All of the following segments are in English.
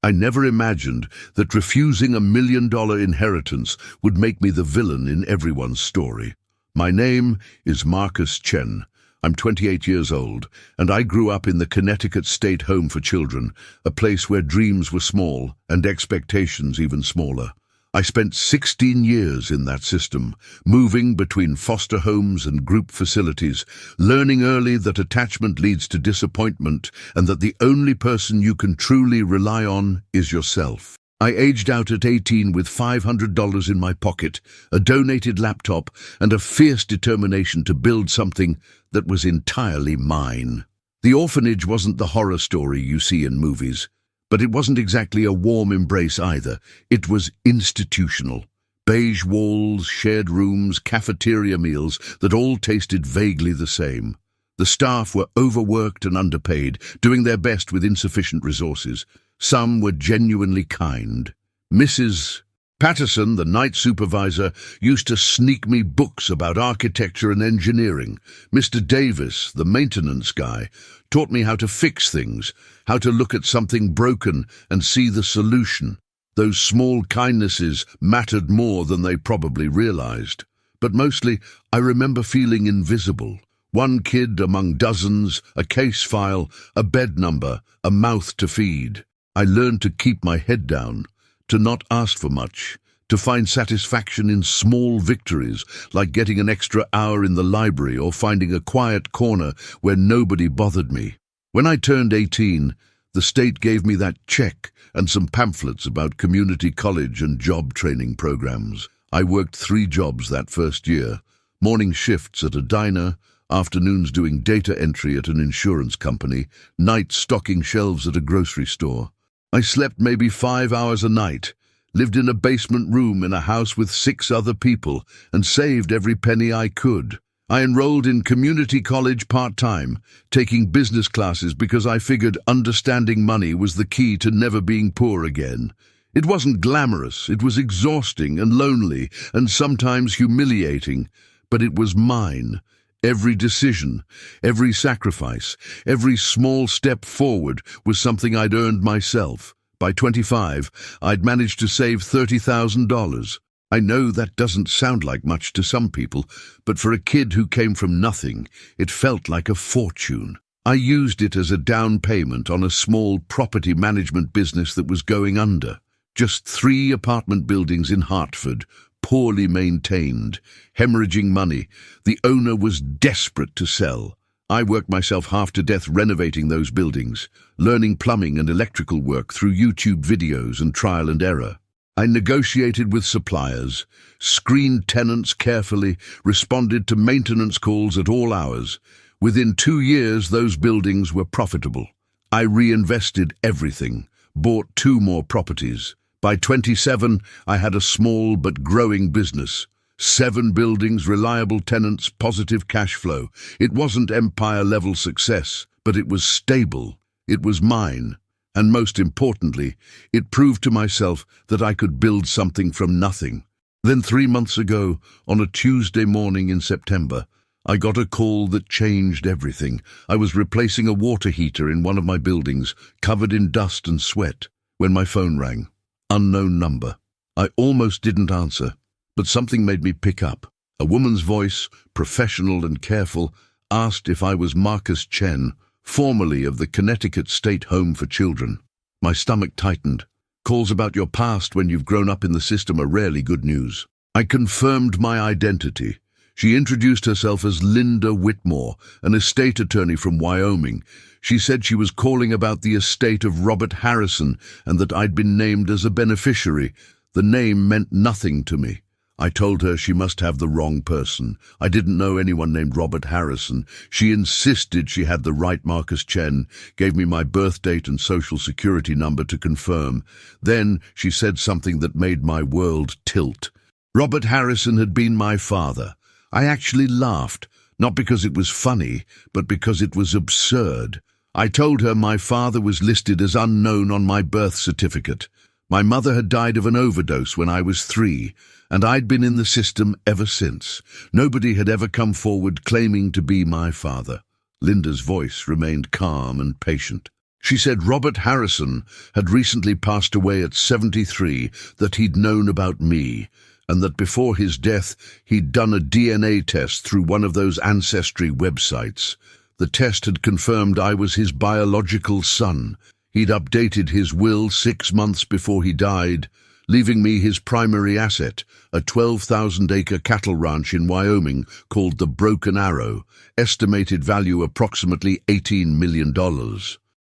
I never imagined that refusing $1 million inheritance would make me the villain in everyone's story. My name is Marcus Chen. I'm 28 years old, and I grew up in the Connecticut State Home for Children, a place where dreams were small and expectations even smaller. I spent 16 years in that system, moving between foster homes and group facilities, learning early that attachment leads to disappointment and that the only person you can truly rely on is yourself. I aged out at 18 with $500 in my pocket, a donated laptop, and a fierce determination to build something that was entirely mine. The orphanage wasn't the horror story you see in movies. But it wasn't exactly a warm embrace either. It was institutional. Beige walls, shared rooms, cafeteria meals that all tasted vaguely the same. The staff were overworked and underpaid, doing their best with insufficient resources. Some were genuinely kind. Mrs. Patterson, the night supervisor, used to sneak me books about architecture and engineering. Mr. Davis, the maintenance guy, taught me how to fix things, how to look at something broken and see the solution. Those small kindnesses mattered more than they probably realized. But mostly, I remember feeling invisible. One kid among dozens, a case file, a bed number, a mouth to feed. I learned to keep my head down, to not ask for much, to find satisfaction in small victories, like getting an extra hour in the library or finding a quiet corner where nobody bothered me. When I turned 18, the state gave me that check and some pamphlets about community college and job training programs. I worked 3 jobs that first year: morning shifts at a diner, afternoons doing data entry at an insurance company, nights stocking shelves at a grocery store. I slept maybe 5 hours a night, lived in a basement room in a house with 6 other people, and saved every penny I could. I enrolled in community college part-time, taking business classes because I figured understanding money was the key to never being poor again. It wasn't glamorous, it was exhausting and lonely and sometimes humiliating, but it was mine. Every decision, every sacrifice, every small step forward was something I'd earned myself. By 25, I'd managed to save $30,000. I know that doesn't sound like much to some people, but for a kid who came from nothing, it felt like a fortune. I used it as a down payment on a small property management business that was going under. Just 3 apartment buildings in Hartford, poorly maintained, hemorrhaging money. The owner was desperate to sell. I worked myself half to death renovating those buildings, learning plumbing and electrical work through YouTube videos and trial and error. I negotiated with suppliers, screened tenants carefully, responded to maintenance calls at all hours. Within 2 years, those buildings were profitable. I reinvested everything, bought 2 more properties. By 27, I had a small but growing business. 7 buildings, reliable tenants, positive cash flow. It wasn't empire-level success, but it was stable. It was mine. And most importantly, it proved to myself that I could build something from nothing. Then 3 months ago, on a Tuesday morning in September, I got a call that changed everything. I was replacing a water heater in one of my buildings, covered in dust and sweat, when my phone rang. Unknown number. I almost didn't answer, but something made me pick up. A woman's voice, professional and careful, asked if I was Marcus Chen, formerly of the Connecticut State Home for Children. My stomach tightened. Calls about your past when you've grown up in the system are rarely good news. I confirmed my identity. She introduced herself as Linda Whitmore, an estate attorney from Wyoming. She said she was calling about the estate of Robert Harrison and that I'd been named as a beneficiary. The name meant nothing to me. I told her she must have the wrong person. I didn't know anyone named Robert Harrison. She insisted she had the right Marcus Chen, gave me my birth date and social security number to confirm. Then she said something that made my world tilt. Robert Harrison had been my father. I actually laughed, not because it was funny, but because it was absurd. I told her my father was listed as unknown on my birth certificate. My mother had died of an overdose when I was 3, and I'd been in the system ever since. Nobody had ever come forward claiming to be my father. Linda's voice remained calm and patient. She said Robert Harrison had recently passed away at 73, that he'd known about me, and that before his death he'd done a DNA test through one of those ancestry websites. The test had confirmed I was his biological son. He'd updated his will 6 months before he died, leaving me his primary asset, a 12,000-acre cattle ranch in Wyoming called the Broken Arrow, estimated value approximately $18 million.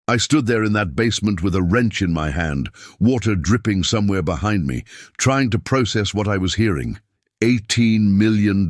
I stood there in that basement with a wrench in my hand, water dripping somewhere behind me, trying to process what I was hearing. $18 million.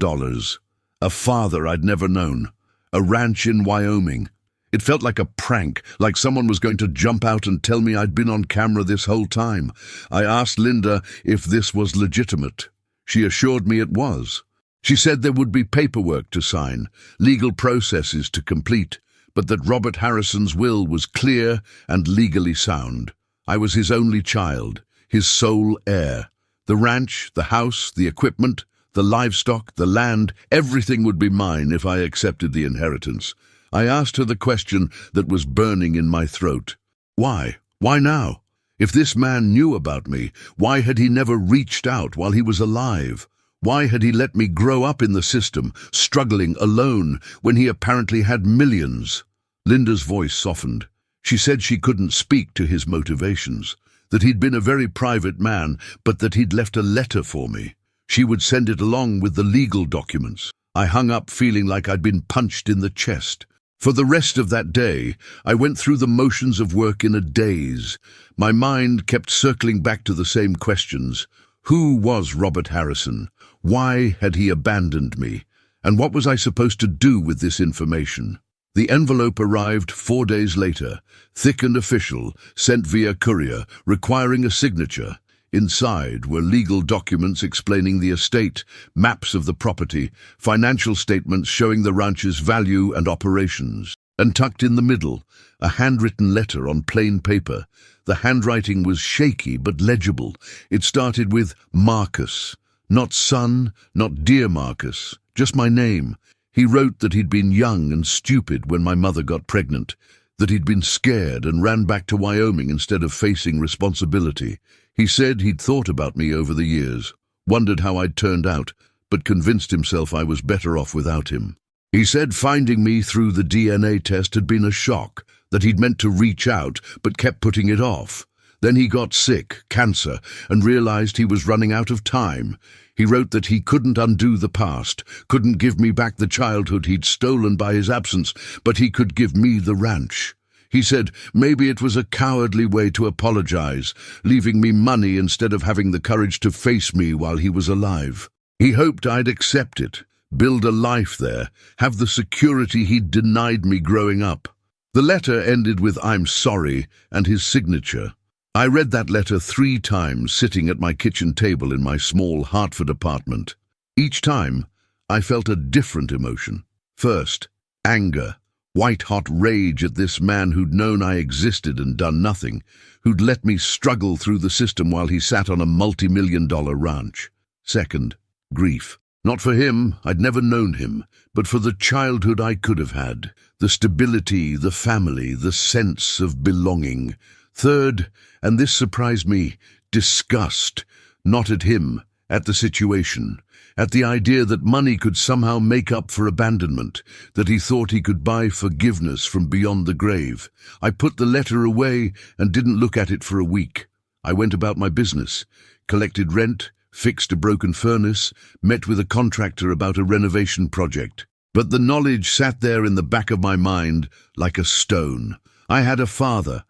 A father I'd never known. A ranch in Wyoming. It felt like a prank, like someone was going to jump out and tell me I'd been on camera this whole time. I asked Linda if this was legitimate. She assured me it was. She said there would be paperwork to sign, legal processes to complete, but that Robert Harrison's will was clear and legally sound. I was his only child, his sole heir. The ranch, the house, the equipment, the livestock, the land, everything would be mine if I accepted the inheritance. I asked her the question that was burning in my throat. Why? Why now? If this man knew about me, why had he never reached out while he was alive? Why had he let me grow up in the system, struggling alone, when he apparently had millions? Linda's voice softened. She said she couldn't speak to his motivations, that he'd been a very private man, but that he'd left a letter for me. She would send it along with the legal documents. I hung up feeling like I'd been punched in the chest. For the rest of that day, I went through the motions of work in a daze. My mind kept circling back to the same questions. Who was Robert Harrison? Why had he abandoned me? And what was I supposed to do with this information? The envelope arrived 4 days later, thick and official, sent via courier, requiring a signature. Inside were legal documents explaining the estate, maps of the property, financial statements showing the ranch's value and operations. And tucked in the middle, a handwritten letter on plain paper. The handwriting was shaky but legible. It started with Marcus. Not son, not dear Marcus, just my name. He wrote that he'd been young and stupid when my mother got pregnant, that he'd been scared and ran back to Wyoming instead of facing responsibility. He said he'd thought about me over the years, wondered how I'd turned out, but convinced himself I was better off without him. He said finding me through the DNA test had been a shock, that he'd meant to reach out but kept putting it off. Then he got sick, cancer, and realized he was running out of time. He wrote that he couldn't undo the past, couldn't give me back the childhood he'd stolen by his absence, but he could give me the ranch. He said maybe it was a cowardly way to apologize, leaving me money instead of having the courage to face me while he was alive. He hoped I'd accept it, build a life there, have the security he'd denied me growing up. The letter ended with "I'm sorry" and his signature. I read that letter 3 times sitting at my kitchen table in my small Hartford apartment. Each time, I felt a different emotion. First, anger. White-hot rage at this man who'd known I existed and done nothing, who'd let me struggle through the system while he sat on a multi-million-dollar ranch. Second, grief. Not for him, I'd never known him, but for the childhood I could have had, the stability, the family, the sense of belonging. Third, and this surprised me, disgust, not at him, at the situation. At the idea that money could somehow make up for abandonment, that he thought he could buy forgiveness from beyond the grave. I put the letter away and didn't look at it for a week. I went about my business, collected rent, fixed a broken furnace, met with a contractor about a renovation project. But the knowledge sat there in the back of my mind like a stone. I had a father,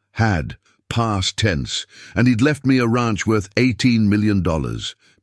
past tense, and he'd left me a ranch worth $18 million.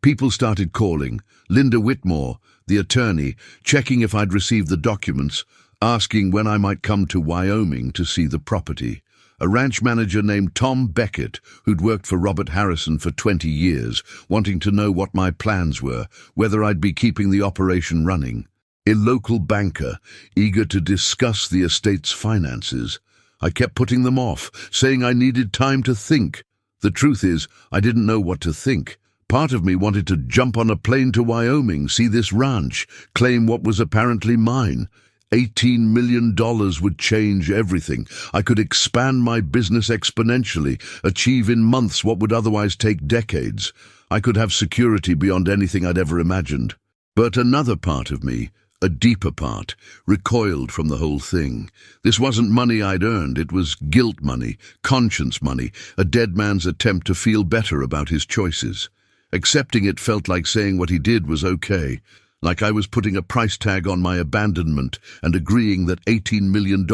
People started calling. Linda Whitmore, the attorney, checking if I'd received the documents, asking when I might come to Wyoming to see the property. A ranch manager named Tom Beckett, who'd worked for Robert Harrison for 20 years, wanting to know what my plans were, whether I'd be keeping the operation running. A local banker, eager to discuss the estate's finances. I kept putting them off, saying I needed time to think. The truth is, I didn't know what to think. Part of me wanted to jump on a plane to Wyoming, see this ranch, claim what was apparently mine. $18 million would change everything. I could expand my business exponentially, achieve in months what would otherwise take decades. I could have security beyond anything I'd ever imagined. But another part of me, a deeper part, recoiled from the whole thing. This wasn't money I'd earned, it was guilt money, conscience money, a dead man's attempt to feel better about his choices. Accepting it felt like saying what he did was okay, like I was putting a price tag on my abandonment and agreeing that $18 million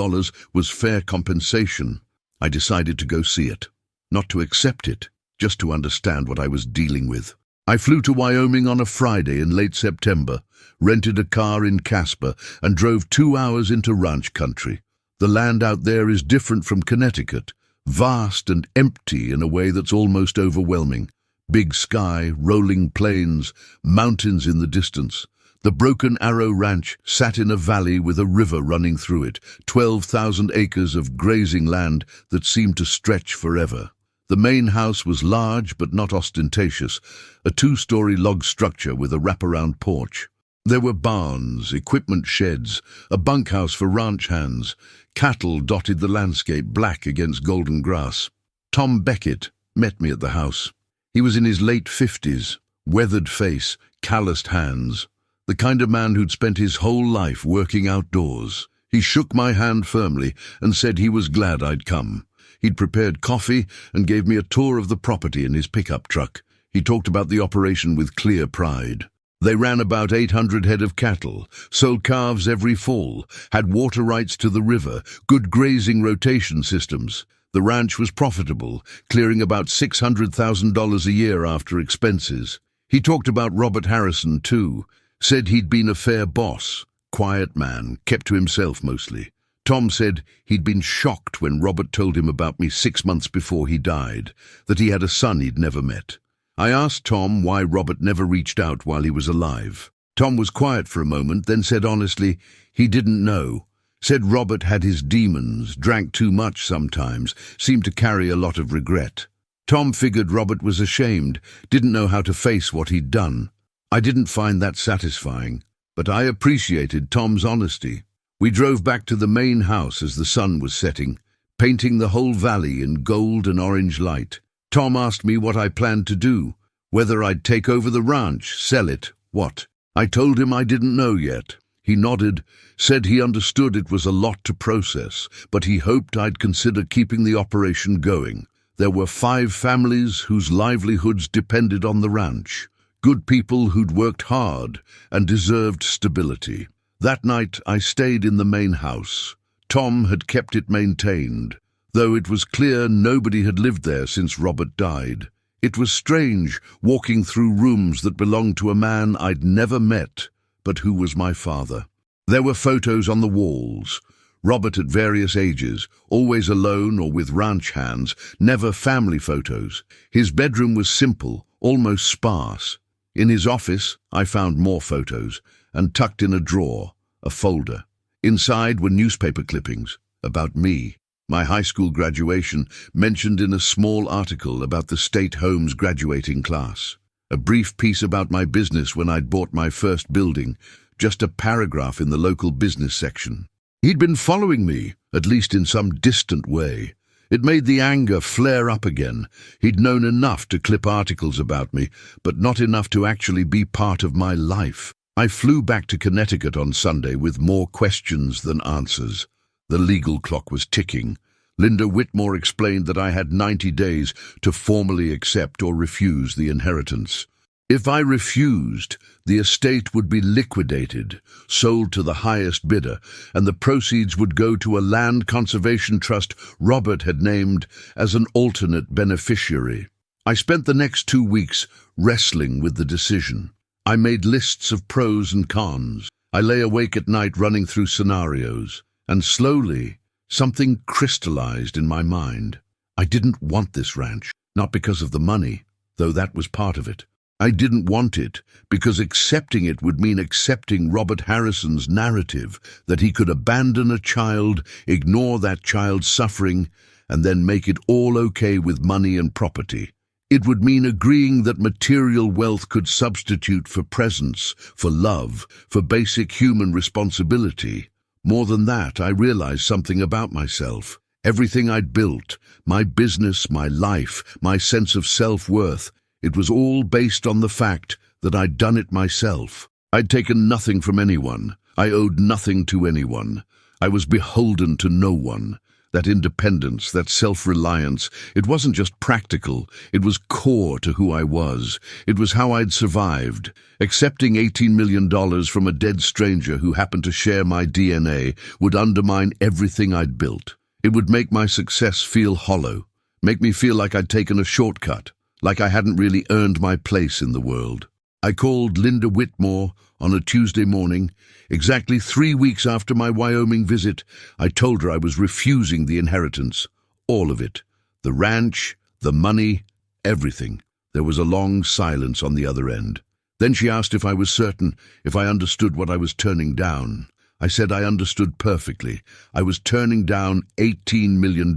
was fair compensation. I decided to go see it, not to accept it, just to understand what I was dealing with. I flew to Wyoming on a Friday in late September, rented a car in Casper, and drove 2 hours into ranch country. The land out there is different from Connecticut, vast and empty in a way that's almost overwhelming. Big sky, rolling plains, mountains in the distance. The Broken Arrow Ranch sat in a valley with a river running through it, 12,000 acres of grazing land that seemed to stretch forever. The main house was large but not ostentatious, a 2-story log structure with a wraparound porch. There were barns, equipment sheds, a bunkhouse for ranch hands. Cattle dotted the landscape, black against golden grass. Tom Beckett met me at the house. He was in his late 50s, weathered face, calloused hands. The kind of man who'd spent his whole life working outdoors. He shook my hand firmly and said he was glad I'd come. He'd prepared coffee and gave me a tour of the property in his pickup truck. He talked about the operation with clear pride. They ran about 800 head of cattle, sold calves every fall, had water rights to the river, good grazing rotation systems. The ranch was profitable, clearing about $600,000 a year after expenses. He talked about Robert Harrison, too. Said he'd been a fair boss, quiet man, kept to himself mostly. Tom said he'd been shocked when Robert told him about me 6 months before he died, that he had a son he'd never met. I asked Tom why Robert never reached out while he was alive. Tom was quiet for a moment, then said honestly he didn't know. Said Robert had his demons, drank too much sometimes, seemed to carry a lot of regret. Tom figured Robert was ashamed, didn't know how to face what he'd done. I didn't find that satisfying, but I appreciated Tom's honesty. We drove back to the main house as the sun was setting, painting the whole valley in gold and orange light. Tom asked me what I planned to do, whether I'd take over the ranch, sell it, what. I told him I didn't know yet. He nodded, said he understood it was a lot to process, but he hoped I'd consider keeping the operation going. There were 5 families whose livelihoods depended on the ranch. Good people who'd worked hard and deserved stability. That night I stayed in the main house. Tom had kept it maintained, though it was clear nobody had lived there since Robert died. It was strange walking through rooms that belonged to a man I'd never met, but who was my father. There were photos on the walls. Robert at various ages, always alone or with ranch hands, never family photos. His bedroom was simple, almost sparse. In his office, I found more photos, and tucked in a drawer, a folder. Inside were newspaper clippings about me, my high school graduation, mentioned in a small article about the state home's graduating class. A brief piece about my business when I'd bought my first building, just a paragraph in the local business section. He'd been following me, at least in some distant way. It made the anger flare up again. He'd known enough to clip articles about me, but not enough to actually be part of my life. I flew back to Connecticut on Sunday with more questions than answers. The legal clock was ticking. Linda Whitmore explained that I had 90 days to formally accept or refuse the inheritance. If I refused, the estate would be liquidated, sold to the highest bidder, and the proceeds would go to a land conservation trust Robert had named as an alternate beneficiary. I spent the next 2 weeks wrestling with the decision. I made lists of pros and cons. I lay awake at night running through scenarios, and slowly, something crystallized in my mind. I didn't want this ranch, not because of the money, though that was part of it. I didn't want it because accepting it would mean accepting Robert Harrison's narrative that he could abandon a child, ignore that child's suffering, and then make it all okay with money and property. It would mean agreeing that material wealth could substitute for presence, for love, for basic human responsibility. More than that, I realized something about myself. Everything I'd built, my business, my life, my sense of self-worth, it was all based on the fact that I'd done it myself. I'd taken nothing from anyone. I owed nothing to anyone. I was beholden to no one. That independence, that self-reliance, it wasn't just practical, it was core to who I was. It was how I'd survived. Accepting $18 million from a dead stranger who happened to share my DNA would undermine everything I'd built. It would make my success feel hollow, make me feel like I'd taken a shortcut, like I hadn't really earned my place in the world. I called Linda Whitmore on a Tuesday morning. Exactly 3 weeks after my Wyoming visit, I told her I was refusing the inheritance. All of it. The ranch, the money, everything. There was a long silence on the other end. Then she asked if I was certain, if I understood what I was turning down. I said I understood perfectly. I was turning down $18 million,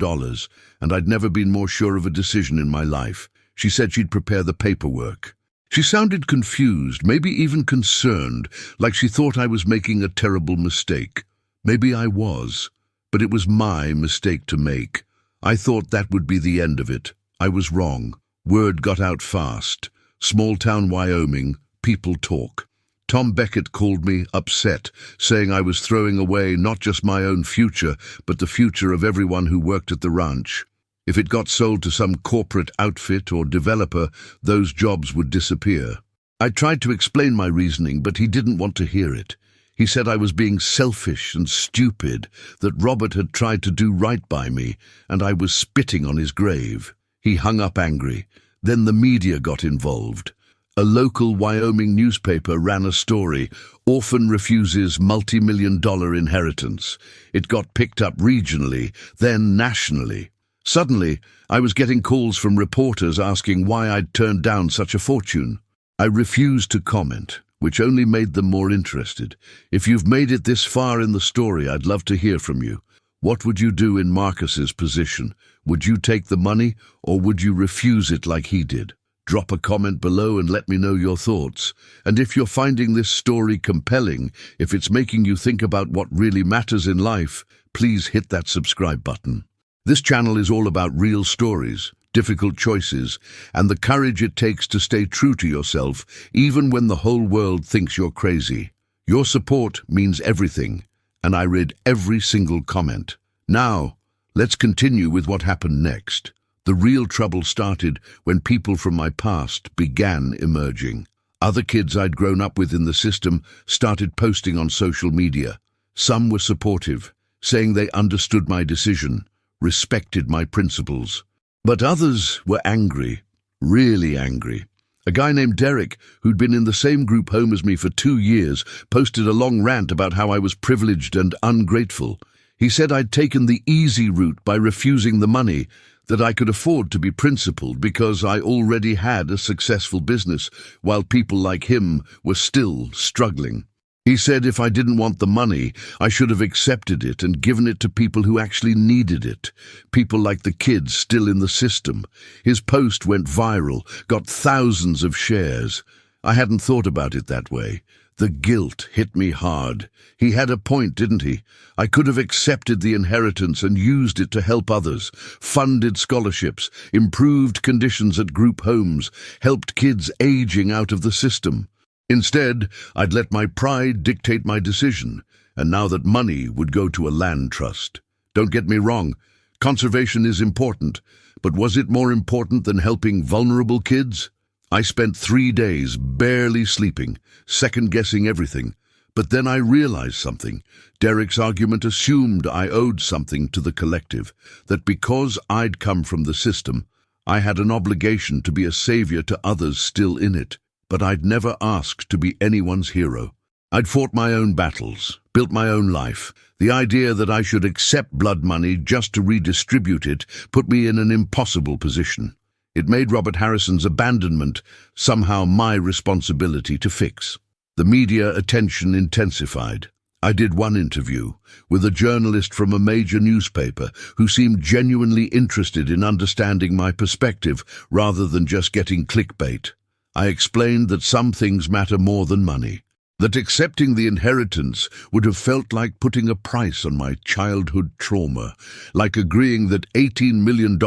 and I'd never been more sure of a decision in my life. She said she'd prepare the paperwork. She sounded confused, maybe even concerned, like she thought I was making a terrible mistake. Maybe I was, but it was my mistake to make. I thought that would be the end of it. I was wrong. Word got out fast. Small-town Wyoming, people talk. Tom Beckett called me upset, saying I was throwing away not just my own future, but the future of everyone who worked at the ranch. If it got sold to some corporate outfit or developer, those jobs would disappear. I tried to explain my reasoning, but he didn't want to hear it. He said I was being selfish and stupid, that Robert had tried to do right by me, and I was spitting on his grave. He hung up angry. Then the media got involved. A local Wyoming newspaper ran a story, "Orphan Refuses Multi-million-dollar Inheritance." It got picked up regionally, then nationally. Suddenly, I was getting calls from reporters asking why I'd turned down such a fortune. I refused to comment, which only made them more interested. If you've made it this far in the story, I'd love to hear from you. What would you do in Marcus's position? Would you take the money, or would you refuse it like he did? Drop a comment below and let me know your thoughts. And if you're finding this story compelling, if it's making you think about what really matters in life, please hit that subscribe button. This channel is all about real stories, difficult choices, and the courage it takes to stay true to yourself, even when the whole world thinks you're crazy. Your support means everything, and I read every single comment. Now, let's continue with what happened next. The real trouble started when people from my past began emerging. Other kids I'd grown up with in the system started posting on social media. Some were supportive, saying they understood my decision, respected my principles. But others were angry, really angry. A guy named Derek, who'd been in the same group home as me for 2 years, posted a long rant about how I was privileged and ungrateful. He said I'd taken the easy route by refusing the money, that I could afford to be principled because I already had a successful business, while people like him were still struggling. He said if I didn't want the money, I should have accepted it and given it to people who actually needed it, people like the kids still in the system. His post went viral, got thousands of shares. I hadn't thought about it that way. The guilt hit me hard. He had a point, didn't he? I could have accepted the inheritance and used it to help others, funded scholarships, improved conditions at group homes, helped kids aging out of the system. Instead, I'd let my pride dictate my decision, and now that money would go to a land trust. Don't get me wrong, conservation is important, but was it more important than helping vulnerable kids? I spent 3 days barely sleeping, second-guessing everything. But then I realized something. Derek's argument assumed I owed something to the collective, that because I'd come from the system, I had an obligation to be a savior to others still in it. But I'd never asked to be anyone's hero. I'd fought my own battles, built my own life. The idea that I should accept blood money just to redistribute it put me in an impossible position. It made Robert Harrison's abandonment somehow my responsibility to fix. The media attention intensified. I did one interview with a journalist from a major newspaper who seemed genuinely interested in understanding my perspective rather than just getting clickbait. I explained that some things matter more than money. that accepting the inheritance would have felt like putting a price on my childhood trauma, like agreeing that $18 million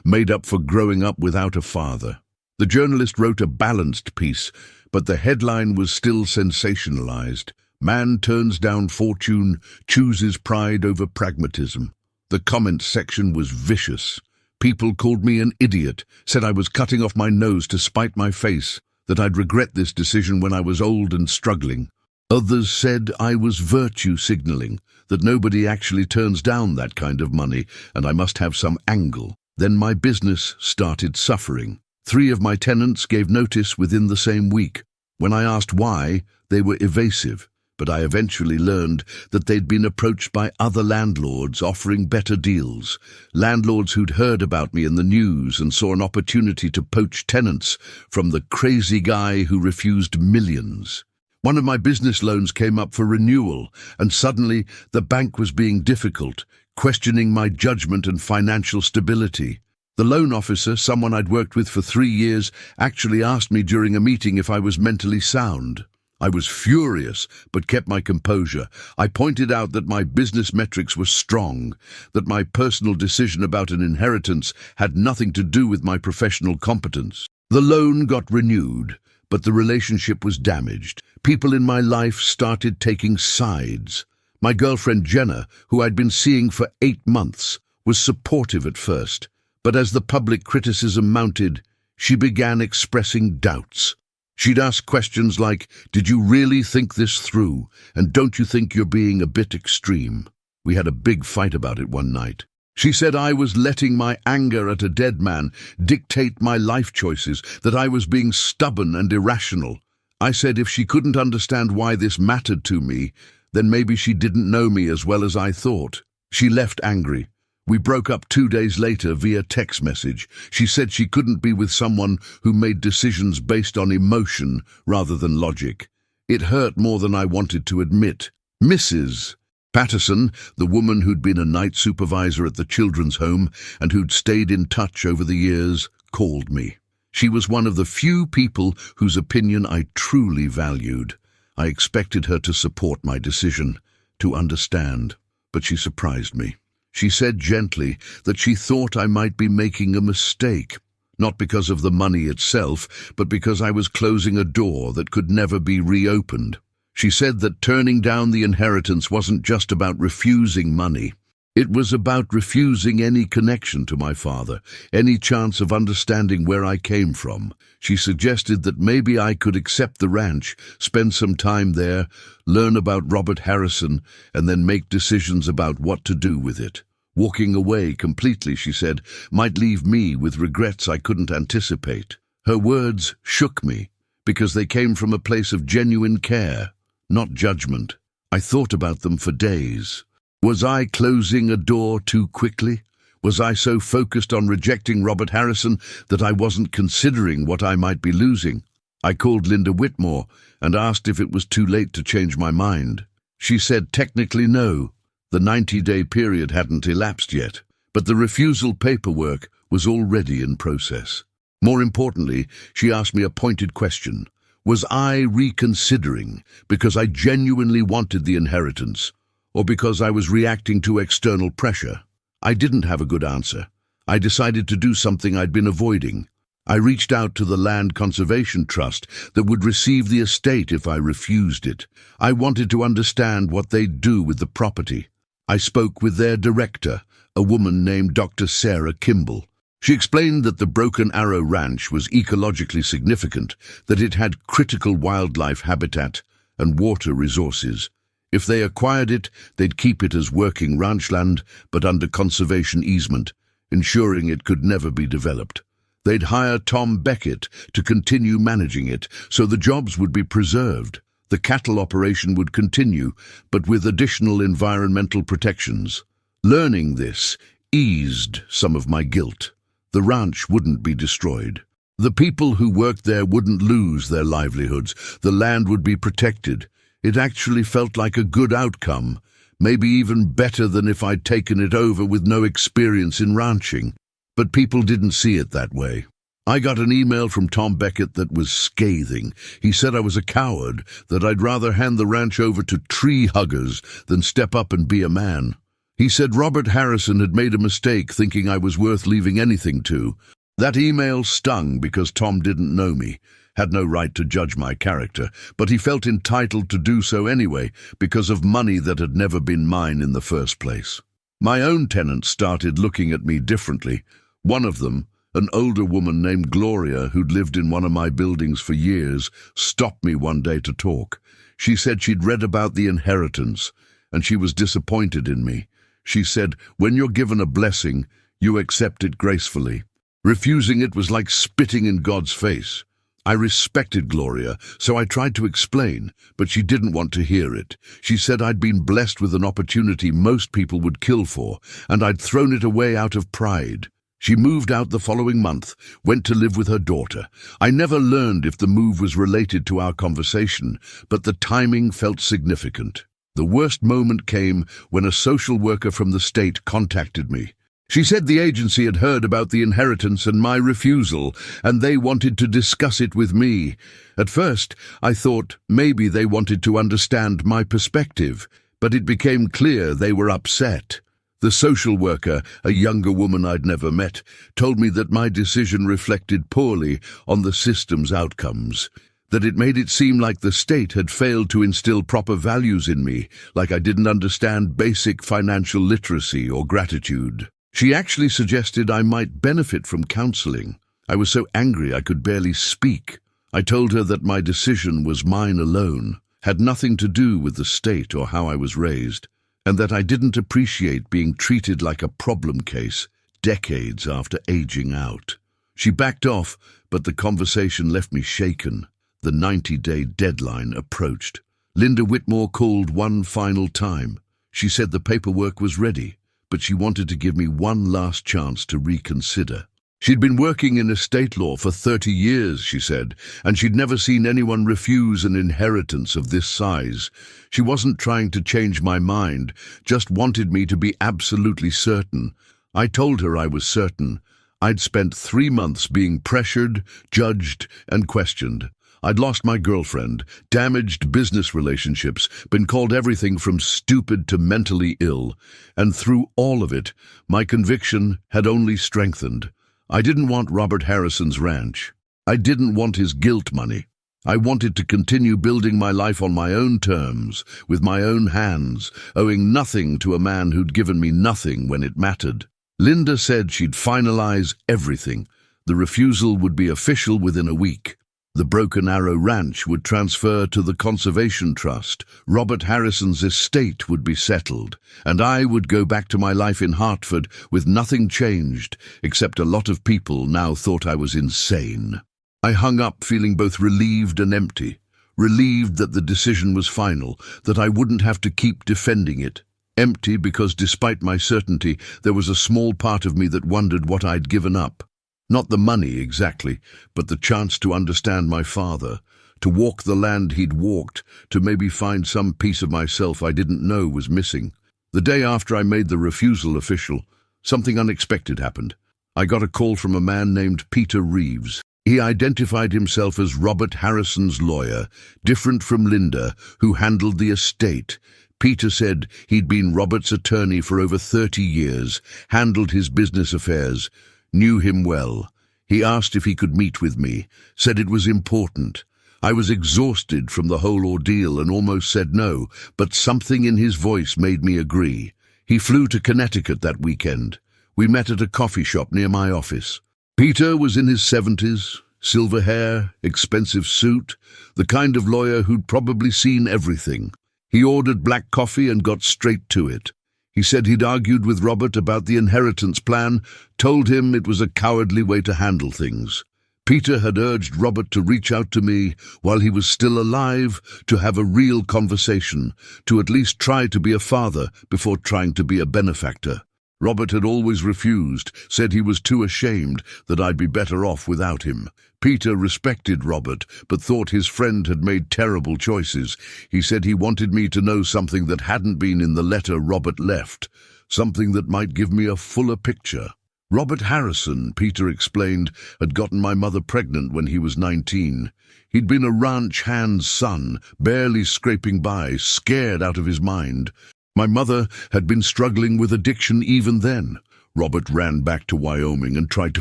made up for growing up without a father. The journalist wrote a balanced piece, but the headline was still sensationalized. Man turns down fortune, chooses pride over pragmatism. The comment section was vicious. People called me an idiot, said I was cutting off my nose to spite my face, that I'd regret this decision when I was old and struggling. Others said I was virtue signaling, that nobody actually turns down that kind of money, and I must have some angle. Then my business started suffering. 3 of my tenants gave notice within the same week. When I asked why, they were evasive, but I eventually learned that they'd been approached by other landlords offering better deals. Landlords who'd heard about me in the news and saw an opportunity to poach tenants from the crazy guy who refused millions. One of my business loans came up for renewal, and suddenly the bank was being difficult, questioning my judgment and financial stability. The loan officer, someone I'd worked with for 3 years, actually asked me during a meeting if I was mentally sound. I was furious, but kept my composure. I pointed out that my business metrics were strong, that my personal decision about an inheritance had nothing to do with my professional competence. The loan got renewed, but the relationship was damaged. People in my life started taking sides. My girlfriend Jenna, who I'd been seeing for 8 months, was supportive at first, but as the public criticism mounted, she began expressing doubts. She'd ask questions like, "Did you really think this through? And don't you think you're being a bit extreme?" We had a big fight about it one night. She said I was letting my anger at a dead man dictate my life choices, that I was being stubborn and irrational. I said if she couldn't understand why this mattered to me, then maybe she didn't know me as well as I thought. She left angry. We broke up 2 days later via text message. She said she couldn't be with someone who made decisions based on emotion rather than logic. It hurt more than I wanted to admit. Mrs. Patterson, the woman who'd been a night supervisor at the children's home and who'd stayed in touch over the years, called me. She was one of the few people whose opinion I truly valued. I expected her to support my decision, to understand, but she surprised me. She said gently that she thought I might be making a mistake, not because of the money itself, but because I was closing a door that could never be reopened. She said that turning down the inheritance wasn't just about refusing money. It was about refusing any connection to my father, any chance of understanding where I came from. She suggested that maybe I could accept the ranch, spend some time there, learn about Robert Harrison, and then make decisions about what to do with it. Walking away completely, she said, might leave me with regrets I couldn't anticipate. Her words shook me, because they came from a place of genuine care, not judgment. I thought about them for days. Was I closing a door too quickly? Was I so focused on rejecting Robert Harrison that I wasn't considering what I might be losing? I called Linda Whitmore and asked if it was too late to change my mind. She said technically no. The 90-day period hadn't elapsed yet, but the refusal paperwork was already in process. More importantly, she asked me a pointed question. Was I reconsidering because I genuinely wanted the inheritance, or because I was reacting to external pressure? I didn't have a good answer. I decided to do something I'd been avoiding. I reached out to the Land Conservation Trust that would receive the estate if I refused it. I wanted to understand what they'd do with the property. I spoke with their director, a woman named Dr. Sarah Kimball. She explained that the Broken Arrow Ranch was ecologically significant, that it had critical wildlife habitat and water resources. If they acquired it, they'd keep it as working ranchland, but under conservation easement, ensuring it could never be developed. They'd hire Tom Beckett to continue managing it, so the jobs would be preserved. The cattle operation would continue, but with additional environmental protections. Learning this eased some of my guilt. The ranch wouldn't be destroyed. The people who worked there wouldn't lose their livelihoods. The land would be protected. It actually felt like a good outcome, maybe even better than if I'd taken it over with no experience in ranching. But people didn't see it that way. I got an email from Tom Beckett that was scathing. He said I was a coward, that I'd rather hand the ranch over to tree huggers than step up and be a man. He said Robert Harrison had made a mistake thinking I was worth leaving anything to. That email stung because Tom didn't know me, had no right to judge my character, but he felt entitled to do so anyway because of money that had never been mine in the first place. My own tenants started looking at me differently. One of them, an older woman named Gloria, who'd lived in one of my buildings for years, stopped me one day to talk. She said she'd read about the inheritance, and she was disappointed in me. She said, when you're given a blessing, you accept it gracefully. Refusing it was like spitting in God's face. I respected Gloria, so I tried to explain, but she didn't want to hear it. She said I'd been blessed with an opportunity most people would kill for, and I'd thrown it away out of pride. She moved out the following month, went to live with her daughter. I never learned if the move was related to our conversation, but the timing felt significant. The worst moment came when a social worker from the state contacted me. She said the agency had heard about the inheritance and my refusal, and they wanted to discuss it with me. At first, I thought maybe they wanted to understand my perspective, but it became clear they were upset. The social worker, a younger woman I'd never met, told me that my decision reflected poorly on the system's outcomes, that it made it seem like the state had failed to instill proper values in me, like I didn't understand basic financial literacy or gratitude. She actually suggested I might benefit from counseling. I was so angry I could barely speak. I told her that my decision was mine alone, had nothing to do with the state or how I was raised, and that I didn't appreciate being treated like a problem case decades after aging out. She backed off, but the conversation left me shaken. The 90-day deadline approached. Linda Whitmore called one final time. She said the paperwork was ready, but she wanted to give me one last chance to reconsider. She'd been working in estate law for 30 years, she said, and she'd never seen anyone refuse an inheritance of this size. She wasn't trying to change my mind, just wanted me to be absolutely certain. I told her I was certain. I'd spent 3 months being pressured, judged, and questioned. I'd lost my girlfriend, damaged business relationships, been called everything from stupid to mentally ill, and through all of it, my conviction had only strengthened. I didn't want Robert Harrison's ranch. I didn't want his guilt money. I wanted to continue building my life on my own terms, with my own hands, owing nothing to a man who'd given me nothing when it mattered. Linda said she'd finalize everything. The refusal would be official within a week. The Broken Arrow Ranch would transfer to the Conservation Trust, Robert Harrison's estate would be settled, and I would go back to my life in Hartford with nothing changed, except a lot of people now thought I was insane. I hung up feeling both relieved and empty, relieved that the decision was final, that I wouldn't have to keep defending it. Empty because despite my certainty, there was a small part of me that wondered what I'd given up. Not the money exactly, but the chance to understand my father, to walk the land he'd walked, to maybe find some piece of myself I didn't know was missing. The day after I made the refusal official, something unexpected happened. I got a call from a man named Peter Reeves. He identified himself as Robert Harrison's lawyer, different from Linda, who handled the estate. Peter said he'd been Robert's attorney for over 30 years, handled his business affairs, knew him well. He asked if he could meet with me, said it was important. I was exhausted from the whole ordeal and almost said no, but something in his voice made me agree. He flew to Connecticut that weekend. We met at a coffee shop near my office. Peter was in his 70s, silver hair, expensive suit, the kind of lawyer who'd probably seen everything. He ordered black coffee and got straight to it. He said he'd argued with Robert about the inheritance plan, told him it was a cowardly way to handle things. Peter had urged Robert to reach out to me while he was still alive, to have a real conversation, to at least try to be a father before trying to be a benefactor. Robert had always refused, said he was too ashamed, that I'd be better off without him. Peter respected Robert, but thought his friend had made terrible choices. He said he wanted me to know something that hadn't been in the letter Robert left, something that might give me a fuller picture. Robert Harrison, Peter explained, had gotten my mother pregnant when he was 19. He'd been a ranch hand's son, barely scraping by, scared out of his mind. My mother had been struggling with addiction even then. Robert ran back to Wyoming and tried to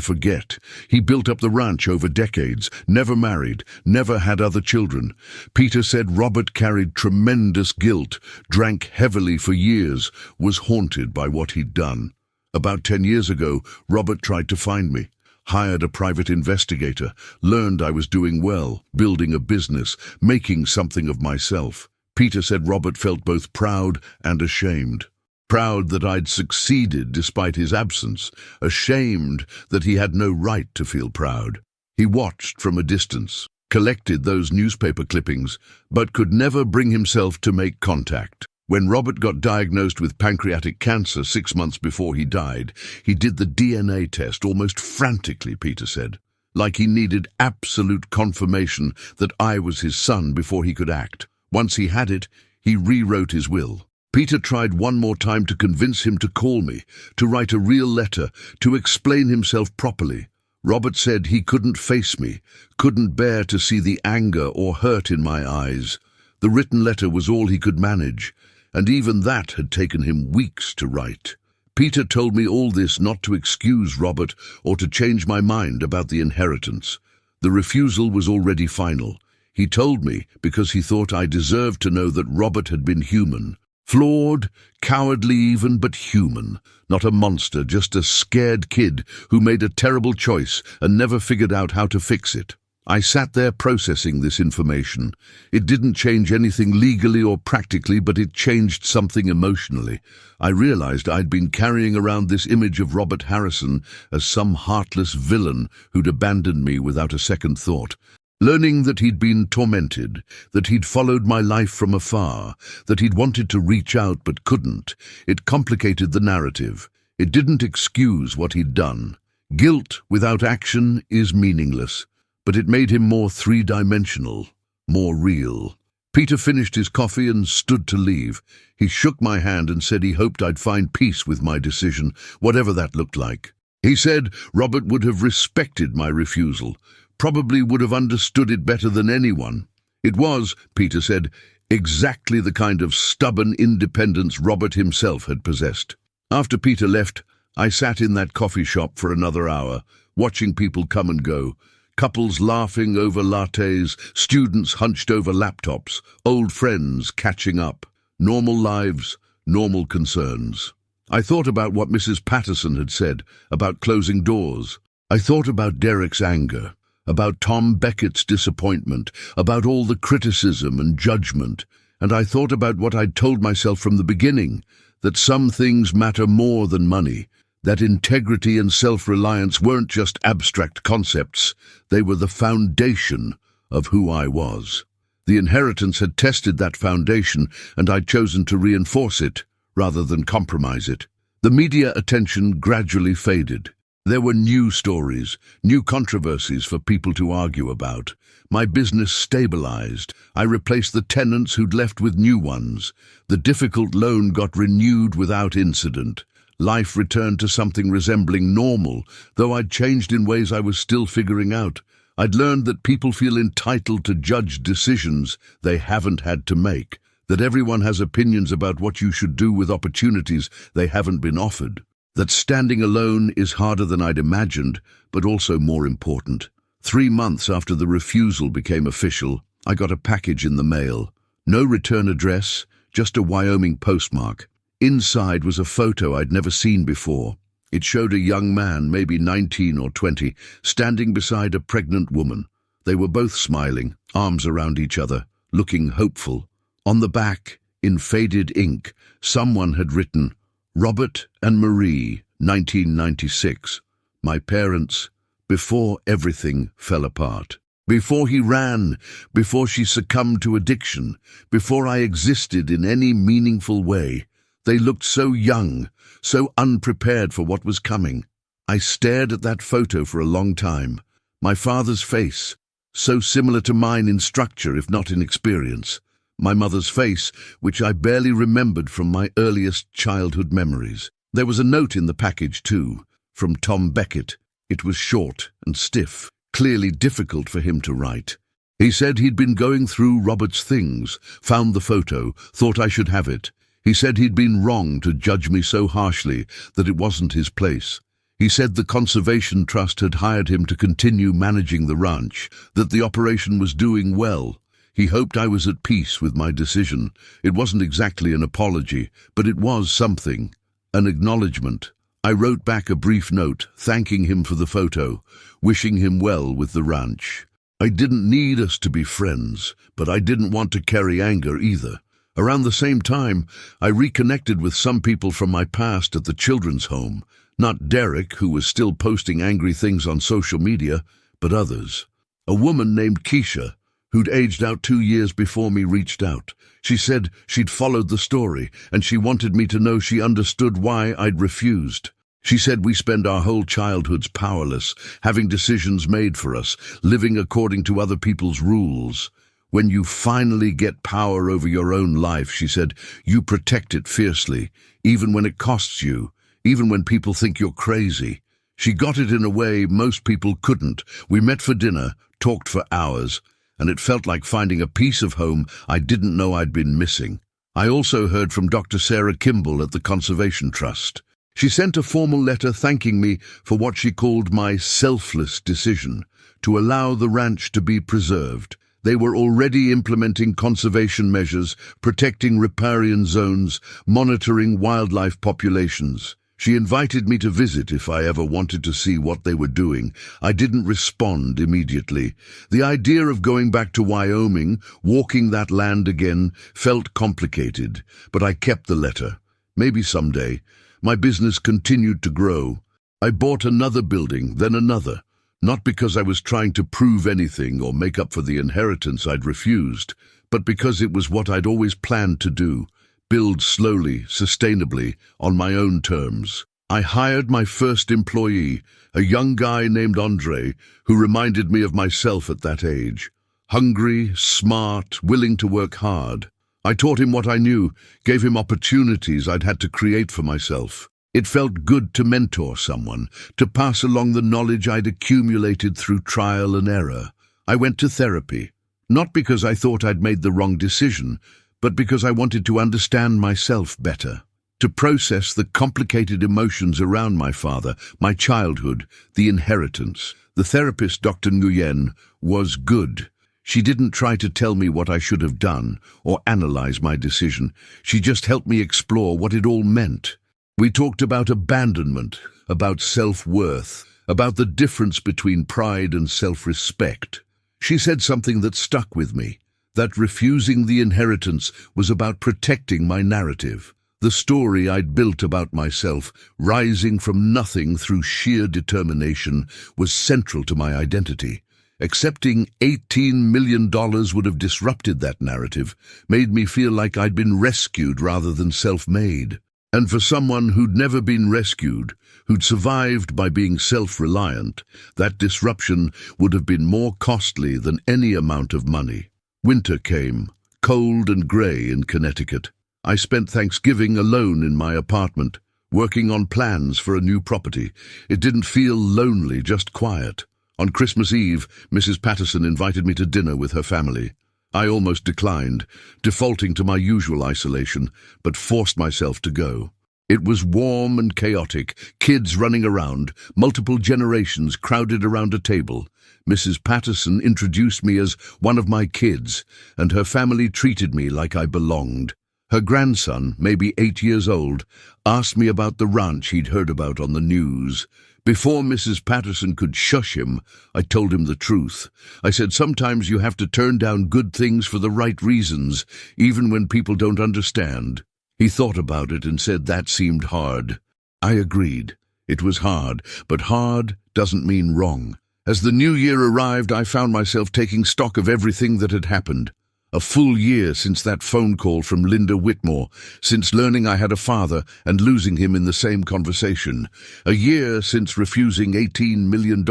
forget. He built up the ranch over decades, never married, never had other children. Peter said Robert carried tremendous guilt, drank heavily for years, was haunted by what he'd done. About 10 years ago, Robert tried to find me. Hired a private investigator, learned I was doing well, building a business, making something of myself. Peter said Robert felt both proud and ashamed. Proud that I'd succeeded despite his absence, ashamed that he had no right to feel proud. He watched from a distance, collected those newspaper clippings, but could never bring himself to make contact. When Robert got diagnosed with pancreatic cancer 6 months before he died, he did the DNA test almost frantically, Peter said, like he needed absolute confirmation that I was his son before he could act. Once he had it, he rewrote his will. Peter tried one more time to convince him to call me, to write a real letter, to explain himself properly. Robert said he couldn't face me, couldn't bear to see the anger or hurt in my eyes. The written letter was all he could manage, and even that had taken him weeks to write. Peter told me all this not to excuse Robert or to change my mind about the inheritance. The refusal was already final. He told me because he thought I deserved to know that Robert had been human. Flawed, cowardly even, but human. Not a monster, just a scared kid who made a terrible choice and never figured out how to fix it. I sat there processing this information. It didn't change anything legally or practically, but it changed something emotionally. I realized I'd been carrying around this image of Robert Harrison as some heartless villain who'd abandoned me without a second thought. Learning that he'd been tormented, that he'd followed my life from afar, that he'd wanted to reach out but couldn't, it complicated the narrative. It didn't excuse what he'd done. Guilt without action is meaningless, but it made him more three-dimensional, more real. Peter finished his coffee and stood to leave. He shook my hand and said he hoped I'd find peace with my decision, whatever that looked like. He said Robert would have respected my refusal, probably would have understood it better than anyone. It was, Peter said, exactly the kind of stubborn independence Robert himself had possessed. After Peter left, I sat in that coffee shop for another hour, watching people come and go. Couples laughing over lattes, students hunched over laptops, old friends catching up. Normal lives, normal concerns. I thought about what Mrs. Patterson had said, about closing doors. I thought about Derek's anger, about Tom Beckett's disappointment, about all the criticism and judgment, and I thought about what I'd told myself from the beginning, that some things matter more than money, that integrity and self-reliance weren't just abstract concepts, they were the foundation of who I was. The inheritance had tested that foundation, and I'd chosen to reinforce it rather than compromise it. The media attention gradually faded. There were new stories, new controversies for people to argue about. My business stabilized. I replaced the tenants who'd left with new ones. The difficult loan got renewed without incident. Life returned to something resembling normal, though I'd changed in ways I was still figuring out. I'd learned that people feel entitled to judge decisions they haven't had to make, that everyone has opinions about what you should do with opportunities they haven't been offered, that standing alone is harder than I'd imagined, but also more important. 3 months after the refusal became official, I got a package in the mail. No return address, just a Wyoming postmark. Inside was a photo I'd never seen before. It showed a young man, maybe 19 or 20, standing beside a pregnant woman. They were both smiling, arms around each other, looking hopeful. On the back, in faded ink, someone had written, "Robert and Marie, 1996. My parents, before everything fell apart. Before he ran, before she succumbed to addiction, before I existed in any meaningful way. They looked so young, so unprepared for what was coming. I stared at that photo for a long time. My father's face, so similar to mine in structure if not in experience. My mother's face, which I barely remembered from my earliest childhood memories. There was a note in the package too. from Tom Beckett. It was short and stiff, clearly difficult for him to write. He said he'd been going through Robert's things, found the photo, thought I should have it. He said he'd been wrong to judge me so harshly, that it wasn't his place. He said the Conservation Trust had hired him to continue managing the ranch, that the operation was doing well. He hoped I was at peace with my decision. It wasn't exactly an apology, but it was something, an acknowledgement. I wrote back a brief note, thanking him for the photo, wishing him well with the ranch. I didn't need us to be friends, but I didn't want to carry anger either. Around the same time, I reconnected with some people from my past at the children's home. Not Derek, who was still posting angry things on social media, but others. A woman named Keisha, who'd aged out 2 years before me, reached out. She said she'd followed the story, and she wanted me to know she understood why I'd refused. She said we spend our whole childhoods powerless, having decisions made for us, living according to other people's rules. When you finally get power over your own life, she said, you protect it fiercely, even when it costs you, even when people think you're crazy. She got it in a way most people couldn't. We met for dinner, talked for hours, and it felt like finding a piece of home I didn't know I'd been missing. I also heard from Dr. Sarah Kimball at the Conservation Trust. She sent a formal letter thanking me for what she called my selfless decision to allow the ranch to be preserved. They were already implementing conservation measures, protecting riparian zones, monitoring wildlife populations. She invited me to visit if I ever wanted to see what they were doing. I didn't respond immediately. The idea of going back to Wyoming, walking that land again, felt complicated, but I kept the letter. Maybe someday. My business continued to grow. I bought another building, then another. Not because I was trying to prove anything or make up for the inheritance I'd refused, but because it was what I'd always planned to do. Build slowly, sustainably, on my own terms. I hired my first employee, a young guy named Andre, who reminded me of myself at that age. Hungry, smart, willing to work hard. I taught him what I knew, gave him opportunities I'd had to create for myself. It felt good to mentor someone, to pass along the knowledge I'd accumulated through trial and error. I went to therapy, not because I thought I'd made the wrong decision, but because I wanted to understand myself better, to process the complicated emotions around my father, my childhood, the inheritance. The therapist, Dr. Nguyen, was good. She didn't try to tell me what I should have done or analyze my decision. She just helped me explore what it all meant. We talked about abandonment, about self-worth, about the difference between pride and self-respect. She said something that stuck with me, that refusing the inheritance was about protecting my narrative. The story I'd built about myself, rising from nothing through sheer determination, was central to my identity. Accepting $18 million would have disrupted that narrative, made me feel like I'd been rescued rather than self-made. And for someone who'd never been rescued, who'd survived by being self-reliant, that disruption would have been more costly than any amount of money. Winter came, cold and grey in Connecticut. I spent Thanksgiving alone in my apartment, working on plans for a new property. It didn't feel lonely, just quiet. On Christmas Eve, Mrs. Patterson invited me to dinner with her family. I almost declined, defaulting to my usual isolation, but forced myself to go. It was warm and chaotic, kids running around, multiple generations crowded around a table. Mrs. Patterson introduced me as one of my kids, and her family treated me like I belonged. Her grandson, maybe 8 years old, asked me about the ranch he'd heard about on the news. Before Mrs. Patterson could shush him, I told him the truth. I said sometimes you have to turn down good things for the right reasons, even when people don't understand. He thought about it and said that seemed hard. I agreed. It was hard, but hard doesn't mean wrong. As the new year arrived, I found myself taking stock of everything that had happened. A full year since that phone call from Linda Whitmore, since learning I had a father and losing him in the same conversation. A year since refusing $18 million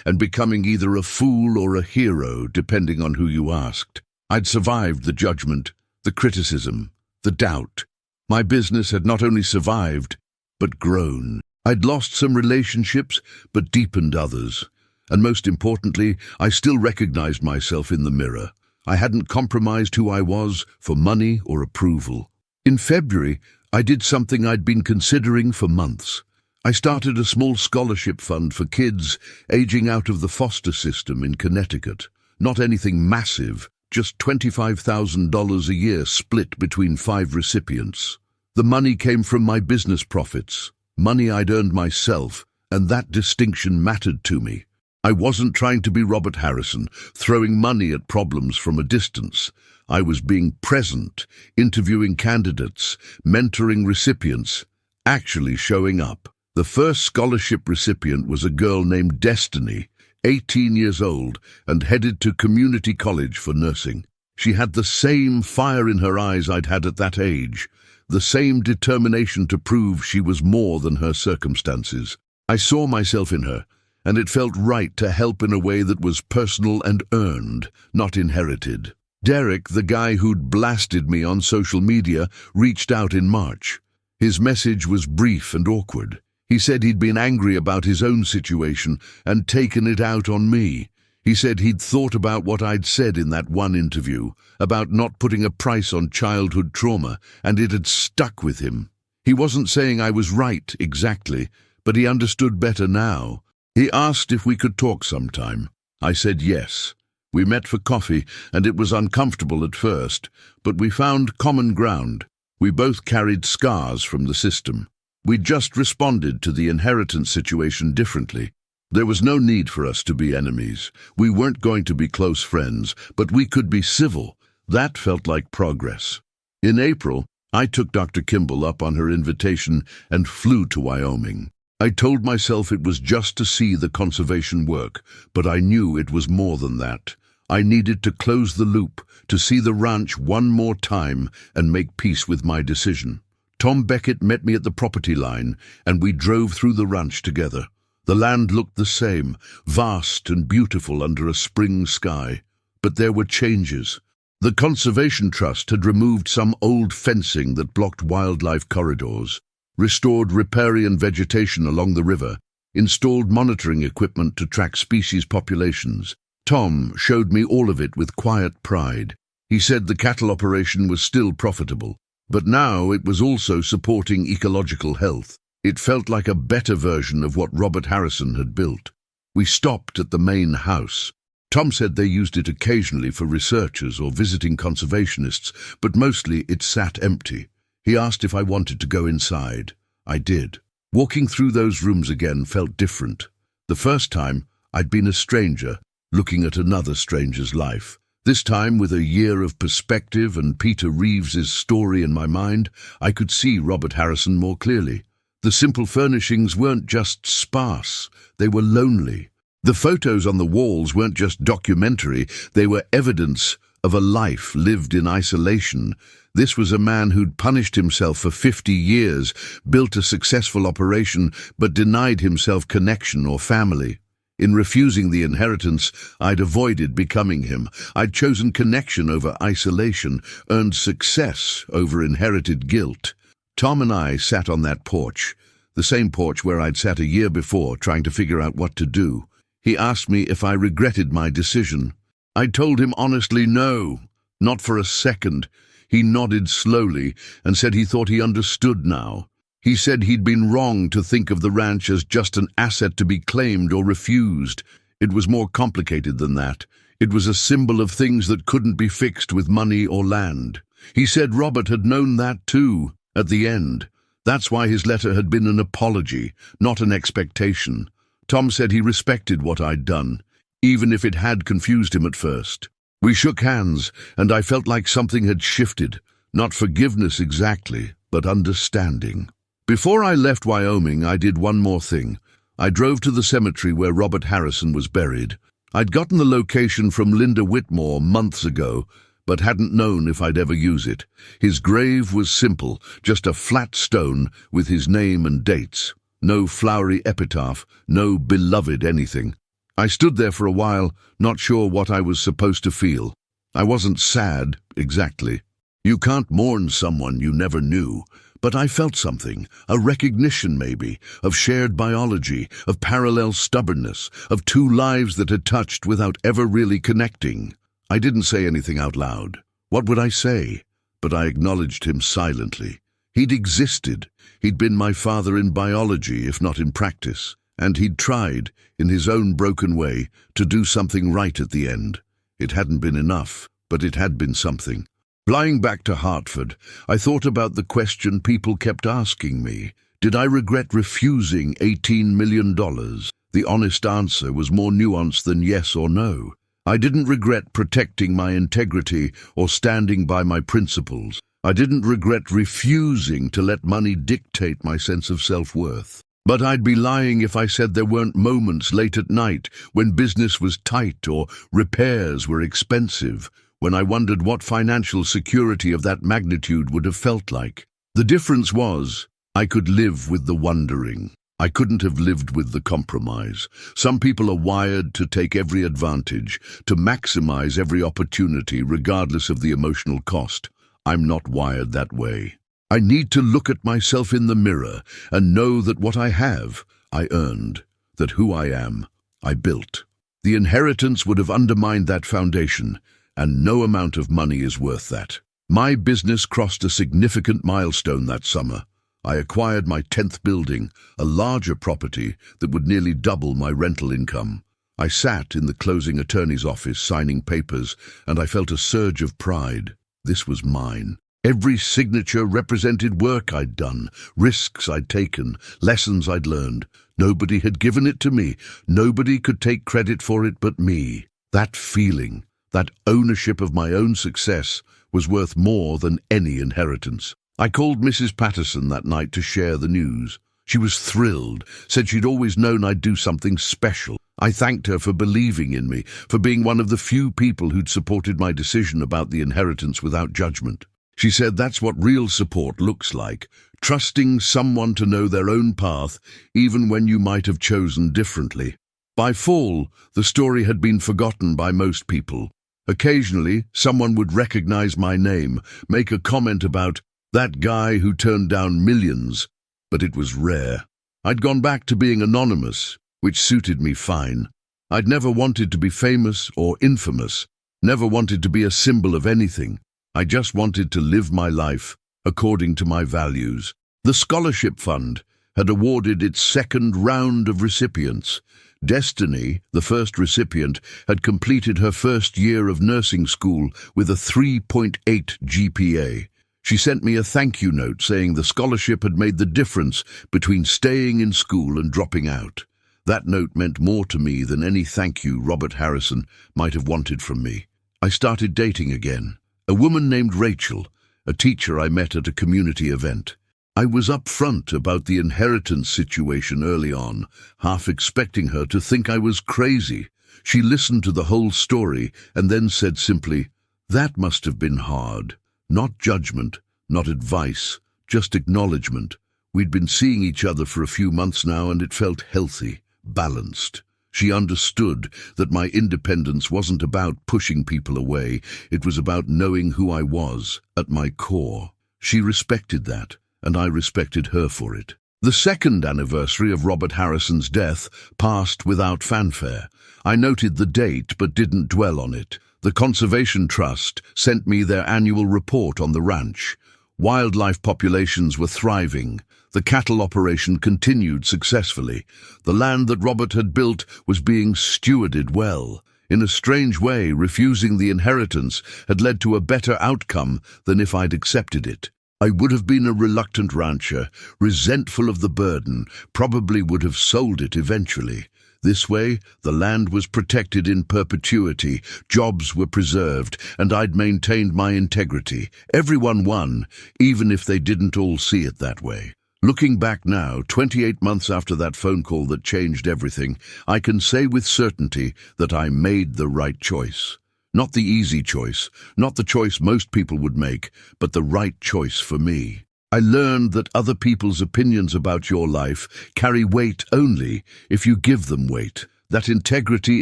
and becoming either a fool or a hero, depending on who you asked. I'd survived the judgment, the criticism, the doubt. My business had not only survived, but grown. I'd lost some relationships, but deepened others. And most importantly, I still recognized myself in the mirror. I hadn't compromised who I was for money or approval. In February, I did something I'd been considering for months. I started a small scholarship fund for kids aging out of the foster system in Connecticut. Not anything massive, just $25,000 a year split between 5 recipients. The money came from my business profits, money I'd earned myself, and that distinction mattered to me. I wasn't trying to be Robert Harrison, throwing money at problems from a distance. I was being present, interviewing candidates, mentoring recipients, actually showing up. The first scholarship recipient was a girl named Destiny, 18 years old, and headed to community college for nursing. She had the same fire in her eyes I'd had at that age, the same determination to prove she was more than her circumstances. I saw myself in her, and it felt right to help in a way that was personal and earned, not inherited. Derek, the guy who'd blasted me on social media, reached out in March. His message was brief and awkward. He said he'd been angry about his own situation and taken it out on me. He said he'd thought about what I'd said in that one interview, about not putting a price on childhood trauma, and it had stuck with him. He wasn't saying I was right exactly, but he understood better now. He asked if we could talk sometime. I said yes. We met for coffee, and it was uncomfortable at first, but we found common ground. We both carried scars from the system. We just responded to the inheritance situation differently. There was no need for us to be enemies. We weren't going to be close friends, but we could be civil. That felt like progress. In April, I took Dr. Kimball up on her invitation and flew to Wyoming. I told myself it was just to see the conservation work, but I knew it was more than that. I needed to close the loop, to see the ranch one more time and make peace with my decision. Tom Beckett met me at the property line, and we drove through the ranch together. The land looked the same, vast and beautiful under a spring sky. But there were changes. The Conservation Trust had removed some old fencing that blocked wildlife corridors, restored riparian vegetation along the river, installed monitoring equipment to track species populations. Tom showed me all of it with quiet pride. He said the cattle operation was still profitable, but now it was also supporting ecological health. It felt like a better version of what Robert Harrison had built. We stopped at the main house. Tom said they used it occasionally for researchers or visiting conservationists, but mostly it sat empty. He asked if I wanted to go inside. I did. Walking through those rooms again felt different. The first time, I'd been a stranger, looking at another stranger's life. This time, with a year of perspective and Peter Reeves's story in my mind, I could see Robert Harrison more clearly. The simple furnishings weren't just sparse, they were lonely. The photos on the walls weren't just documentary, they were evidence of a life lived in isolation. This was a man who'd punished himself for 50 years, built a successful operation, but denied himself connection or family. In refusing the inheritance, I'd avoided becoming him. I'd chosen connection over isolation, earned success over inherited guilt. Tom and I sat on that porch, the same porch where I'd sat a year before trying to figure out what to do. He asked me if I regretted my decision. I told him honestly no, not for a second. He nodded slowly and said he thought he understood now. He said he'd been wrong to think of the ranch as just an asset to be claimed or refused. It was more complicated than that. It was a symbol of things that couldn't be fixed with money or land. He said Robert had known that too, at the end. That's why his letter had been an apology, not an expectation. Tom said he respected what I'd done, even if it had confused him at first. We shook hands, and I felt like something had shifted. Not forgiveness exactly, but understanding. Before I left Wyoming, I did one more thing. I drove to the cemetery where Robert Harrison was buried. I'd gotten the location from Linda Whitmore months ago, but hadn't known if I'd ever use it. His grave was simple, just a flat stone with his name and dates. No flowery epitaph, no beloved anything. I stood there for a while, not sure what I was supposed to feel. I wasn't sad, exactly. You can't mourn someone you never knew, But I felt something, a recognition maybe, of shared biology, of parallel stubbornness, of two lives that had touched without ever really connecting. I didn't say anything out loud. What would I say? But I acknowledged him silently. He'd existed. He'd been my father in biology, if not in practice. And he'd tried, in his own broken way, to do something right at the end. It hadn't been enough, but it had been something. Flying back to Hartford, I thought about the question people kept asking me. Did I regret refusing $18 million? The honest answer was more nuanced than yes or no. I didn't regret protecting my integrity or standing by my principles. I didn't regret refusing to let money dictate my sense of self-worth. But I'd be lying if I said there weren't moments late at night when business was tight or repairs were expensive, when I wondered what financial security of that magnitude would have felt like. The difference was, I could live with the wondering. I couldn't have lived with the compromise. Some people are wired to take every advantage, to maximize every opportunity regardless of the emotional cost. I'm not wired that way. I need to look at myself in the mirror and know that what I have, I earned, that who I am, I built. The inheritance would have undermined that foundation, and no amount of money is worth that. My business crossed a significant milestone that summer. I acquired my 10th building, a larger property that would nearly double my rental income. I sat in the closing attorney's office signing papers, and I felt a surge of pride. This was mine. Every signature represented work I'd done, risks I'd taken, lessons I'd learned. Nobody had given it to me. Nobody could take credit for it but me. That feeling, that ownership of my own success, was worth more than any inheritance. I called Mrs. Patterson that night to share the news. She was thrilled, said she'd always known I'd do something special. I thanked her for believing in me, for being one of the few people who'd supported my decision about the inheritance without judgment. She said that's what real support looks like, trusting someone to know their own path, even when you might have chosen differently. By fall, the story had been forgotten by most people. Occasionally, someone would recognize my name, make a comment about that guy who turned down millions, but it was rare. I'd gone back to being anonymous, which suited me fine. I'd never wanted to be famous or infamous, never wanted to be a symbol of anything. I just wanted to live my life according to my values. The Scholarship Fund had awarded its second round of recipients. Destiny, the first recipient, had completed her first year of nursing school with a 3.8 GPA. She sent me a thank you note saying the scholarship had made the difference between staying in school and dropping out. That note meant more to me than any thank you Robert Harrison might have wanted from me. I started dating again. A woman named Rachel, a teacher I met at a community event. I was upfront about the inheritance situation early on, half expecting her to think I was crazy. She listened to the whole story and then said simply, "That must have been hard." Not judgment, not advice, just acknowledgement. We'd been seeing each other for a few months now and it felt healthy, balanced. She understood that my independence wasn't about pushing people away. It was about knowing who I was at my core. She respected that, and I respected her for it. The second anniversary of Robert Harrison's death passed without fanfare. I noted the date but didn't dwell on it. The Conservation Trust sent me their annual report on the ranch. Wildlife populations were thriving. The cattle operation continued successfully. The land that Robert had built was being stewarded well. In a strange way, refusing the inheritance had led to a better outcome than if I'd accepted it. I would have been a reluctant rancher, resentful of the burden, probably would have sold it eventually. This way, the land was protected in perpetuity, jobs were preserved, and I'd maintained my integrity. Everyone won, even if they didn't all see it that way. Looking back now, 28 months after that phone call that changed everything, I can say with certainty that I made the right choice. Not the easy choice, not the choice most people would make, but the right choice for me. I learned that other people's opinions about your life carry weight only if you give them weight. That integrity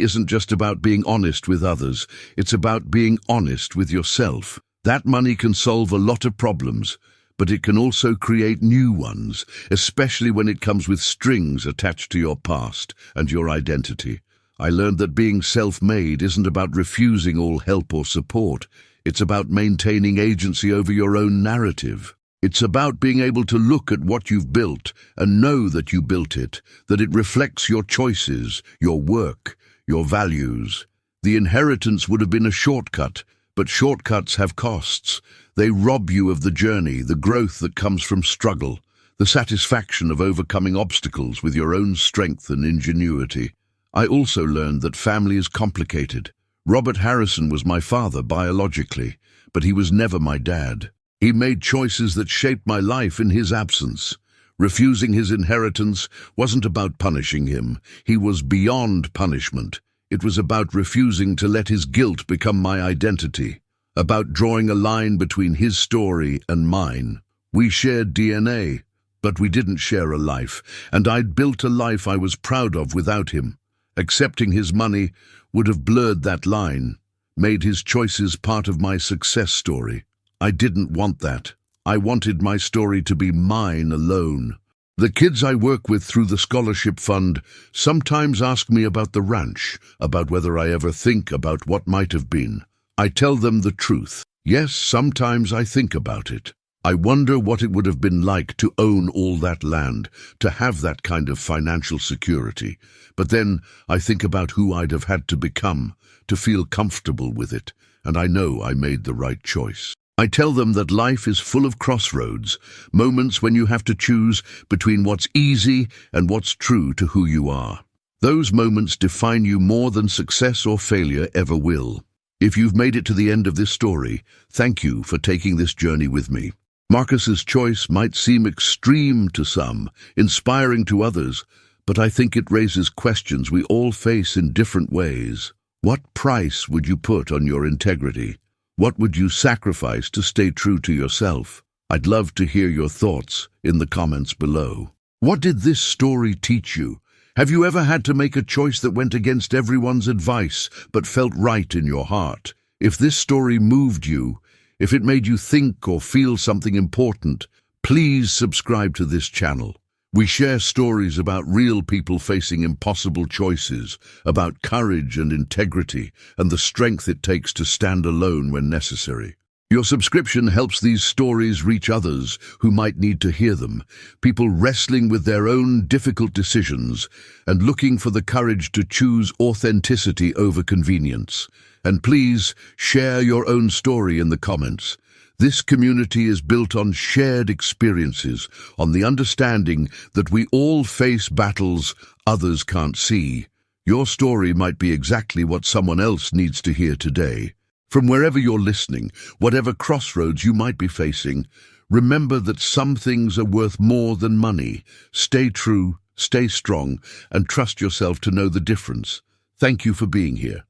isn't just about being honest with others, it's about being honest with yourself. That money can solve a lot of problems, but it can also create new ones, especially when it comes with strings attached to your past and your identity. I learned that being self-made isn't about refusing all help or support. It's about maintaining agency over your own narrative. It's about being able to look at what you've built and know that you built it, that it reflects your choices, your work, your values. The inheritance would have been a shortcut, but shortcuts have costs. They rob you of the journey, the growth that comes from struggle, the satisfaction of overcoming obstacles with your own strength and ingenuity. I also learned that family is complicated. Robert Harrison was my father biologically, but he was never my dad. He made choices that shaped my life in his absence. Refusing his inheritance wasn't about punishing him. He was beyond punishment. It was about refusing to let his guilt become my identity, about drawing a line between his story and mine. We shared DNA, but we didn't share a life, and I'd built a life I was proud of without him. Accepting his money would have blurred that line, made his choices part of my success story. I didn't want that. I wanted my story to be mine alone. The kids I work with through the scholarship fund sometimes ask me about the ranch, about whether I ever think about what might have been. I tell them the truth. Yes, sometimes I think about it. I wonder what it would have been like to own all that land, to have that kind of financial security. But then I think about who I'd have had to become to feel comfortable with it, and I know I made the right choice. I tell them that life is full of crossroads, moments when you have to choose between what's easy and what's true to who you are. Those moments define you more than success or failure ever will. If you've made it to the end of this story, thank you for taking this journey with me. Marcus's choice might seem extreme to some, inspiring to others, but I think it raises questions we all face in different ways. What price would you put on your integrity? What would you sacrifice to stay true to yourself? I'd love to hear your thoughts in the comments below. What did this story teach you? Have you ever had to make a choice that went against everyone's advice but felt right in your heart? If this story moved you, if it made you think or feel something important, please subscribe to this channel. We share stories about real people facing impossible choices, about courage and integrity, and the strength it takes to stand alone when necessary. Your subscription helps these stories reach others who might need to hear them, people wrestling with their own difficult decisions and looking for the courage to choose authenticity over convenience. And please share your own story in the comments. This community is built on shared experiences, on the understanding that we all face battles others can't see. Your story might be exactly what someone else needs to hear today. From wherever you're listening, whatever crossroads you might be facing, remember that some things are worth more than money. Stay true, stay strong, and trust yourself to know the difference. Thank you for being here.